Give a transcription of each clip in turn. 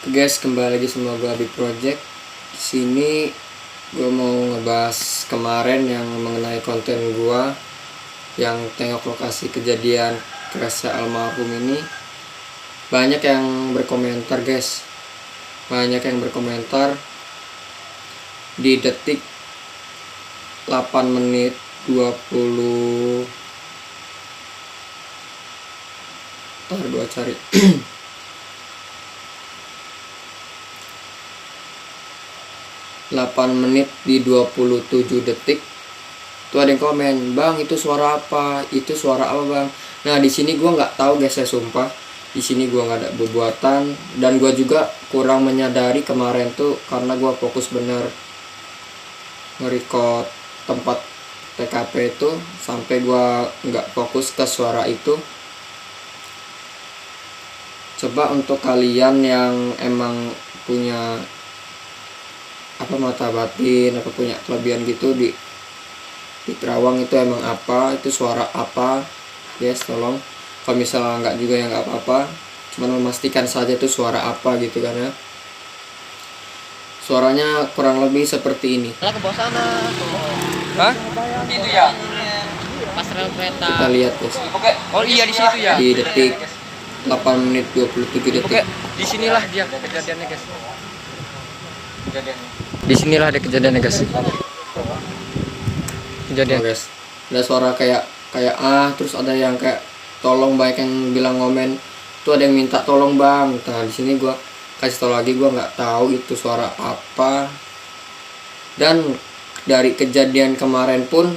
Guys, kembali lagi sama gue Abi Project. Di sini gue mau ngebahas kemarin yang mengenai konten gue yang tengok lokasi kejadian kerasnya almarhum ini. Banyak yang berkomentar, guys. Banyak yang berkomentar di detik 8 menit 20. Ntar gue cari. 8 menit di 27 detik tuh ada yang komen, "Bang, itu suara apa? Itu suara apa, Bang?" Nah, di sini gua nggak tahu, guys, saya sumpah. Di sini gua nggak ada buatan dan gua juga kurang menyadari kemarin tuh karena gua fokus bener nge-record tempat TKP itu sampai gua nggak fokus ke suara itu. Coba untuk kalian yang emang punya mata batin, punya kelebihan gitu di Kerawang itu emang apa, itu suara apa, guys, tolong. Kalau misalnya nggak juga ya nggak apa-apa, cuman memastikan saja itu suara apa gitu kan ya. Suaranya kurang lebih seperti ini. Ke bawah sana. Hah? Itu ya. Pas rel kereta. Kita lihat, guys. Oh iya di situ ya. Di detik 8 menit 27 detik. Di sinilah dia kejadiannya, guys. Di sinilah ada kejadiannya, guys. Kejadian, guys. Ada suara kayak terus ada yang kayak tolong, banyak yang bilang komen. Tuh ada yang minta tolong, Bang. Nah, di sini gua kasih tau lagi, gua nggak tahu itu suara apa. Dan dari kejadian kemarin pun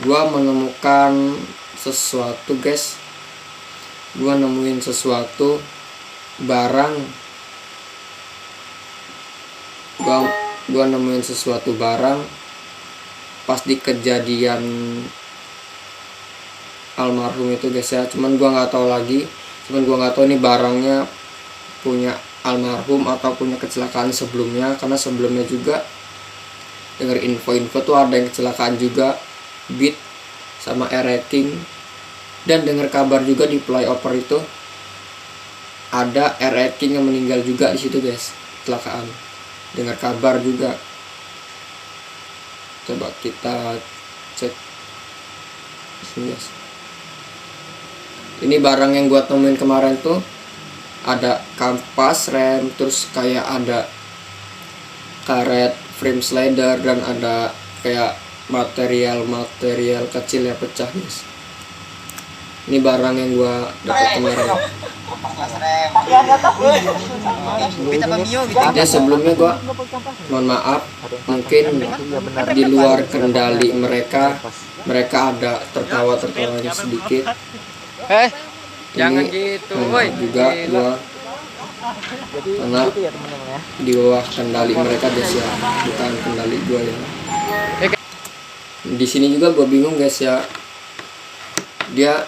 gua menemukan sesuatu, guys. Gua nemuin sesuatu barang. Gua nemuin sesuatu barang pas di kejadian almarhum itu, guys ya. Cuman gua nggak tahu ini barangnya punya almarhum atau punya kecelakaan sebelumnya, karena sebelumnya juga dengar info-info tuh ada yang kecelakaan juga, Beat sama R-Rating. Dan dengar kabar juga di flyover itu ada R-Rating yang meninggal juga di situ, guys, kecelakaan. Dengar kabar juga. Coba kita cek sini, guys. Ini barang yang gua temuin kemarin tuh ada kampas rem, terus kayak ada karet frame slider, dan ada kayak material kecil yang pecah, guys. Ini barang yang gua dapat kemarin. Jadi sebelumnya gua mohon maaf, mungkin di luar kendali mereka ada tertawa-tertawanya sedikit. Jangan Ini gitu, mohon woi. maaf juga gua karena di bawah kendali mereka, guys ya, bukan kendali gua ya. Di sini juga gua bingung, guys ya. Dia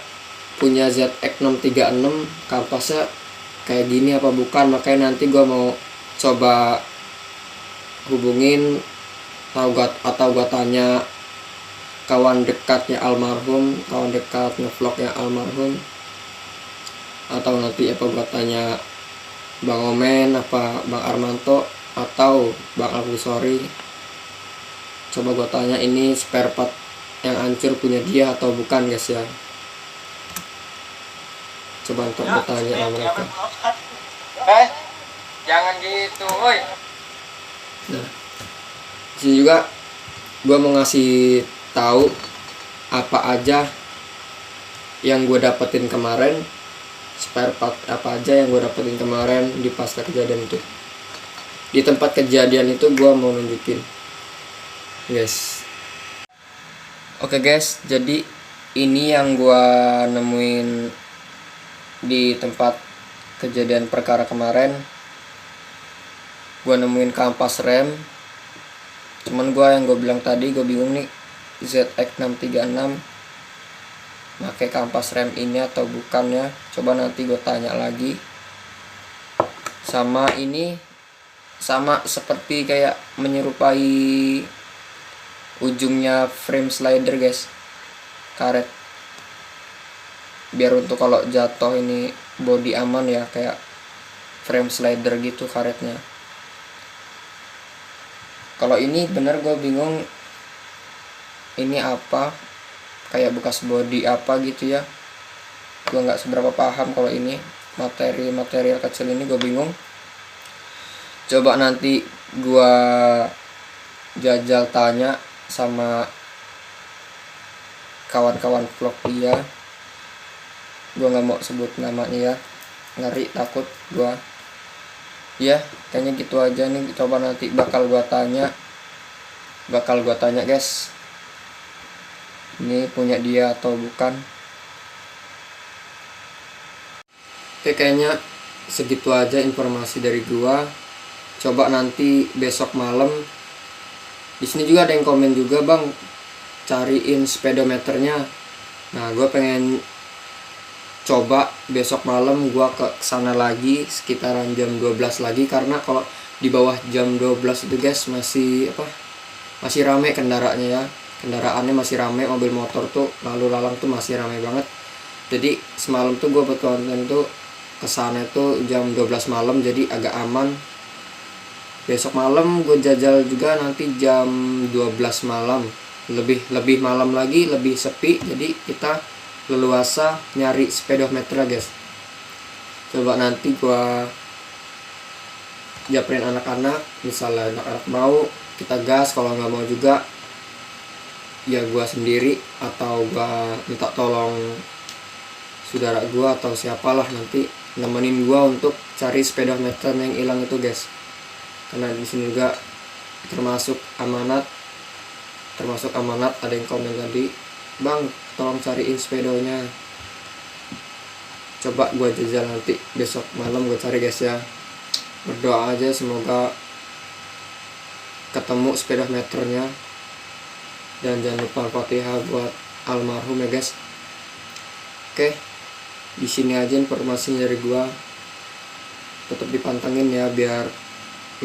punya ZX636, kampasnya kayak gini apa bukan, makanya nanti gua mau coba hubungin atau gua tanya kawan dekatnya almarhum, kawan dekat ngevlognya almarhum, atau nanti gua tanya Bang Omen, Bang Armanto, atau Bang Agusori. Coba gua tanya ini spare part yang hancur punya dia atau bukan, guys ya. Coba untuk bertanya sama mereka. Jangan gitu, woi. Nah, di sini juga gue mau ngasih tahu apa aja yang gue dapetin kemarin, spare part apa aja yang gue dapetin kemarin di pasca kejadian itu. Di tempat kejadian itu gue mau nunjukin, guys. Oke, guys, jadi ini yang gue nemuin di tempat kejadian perkara kemarin. Gue nemuin kampas rem. Cuman yang gue bilang tadi, gue bingung nih, ZX636 pakai kampas rem ini atau bukan ya. Coba nanti gue tanya lagi. Sama ini, sama seperti kayak menyerupai ujungnya frame slider, guys, karet, biar untuk kalau jatuh ini body aman ya, kayak frame slider gitu karetnya. Kalau ini bener gue bingung ini apa, kayak bekas body apa gitu ya. Gue nggak seberapa paham kalau ini material kecil ini, gue bingung. Coba nanti gue jajal tanya sama kawan-kawan vlog dia. Gue nggak mau sebut namanya ya, ngeri takut gue. Ya kayaknya gitu aja nih. Coba nanti bakal gue tanya guys, ini punya dia atau bukan. Oke, kayaknya segitu aja informasi dari gue. Coba nanti besok malam. Di sini juga ada yang komen juga, bang, cariin speedometernya. Nah, gue pengen coba besok malam gue ke sana lagi sekitaran jam 12 lagi, karena kalau di bawah jam 12 itu guys masih rame kendaraannya masih rame, mobil motor tuh lalu lalang tuh masih rame banget. Jadi semalam tuh gue buat konten tuh kesana tuh jam 12 malam, jadi agak aman. Besok malam gue jajal juga nanti jam 12 malam, lebih malam lagi, lebih sepi, jadi kita leluasa nyari speedometer guys. Coba nanti gua japrin anak-anak, misalnya anak-anak mau kita gas, kalau nggak mau juga ya gua sendiri atau gua minta tolong saudara gua atau siapalah nanti nemenin gua untuk cari speedometer yang hilang itu guys. Karena di sini juga termasuk amanat. Ada yang komen tadi, bang tolong cariin sepedonya. Coba gue jajal nanti besok malam gue cari guys ya. Berdoa aja semoga ketemu speedometernya. Dan jangan lupa Fatihah buat almarhum ya guys. Oke, di sini aja informasinya dari gue. Tetap dipantengin ya, biar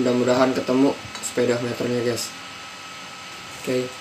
mudah-mudahan ketemu speedometernya guys. Oke.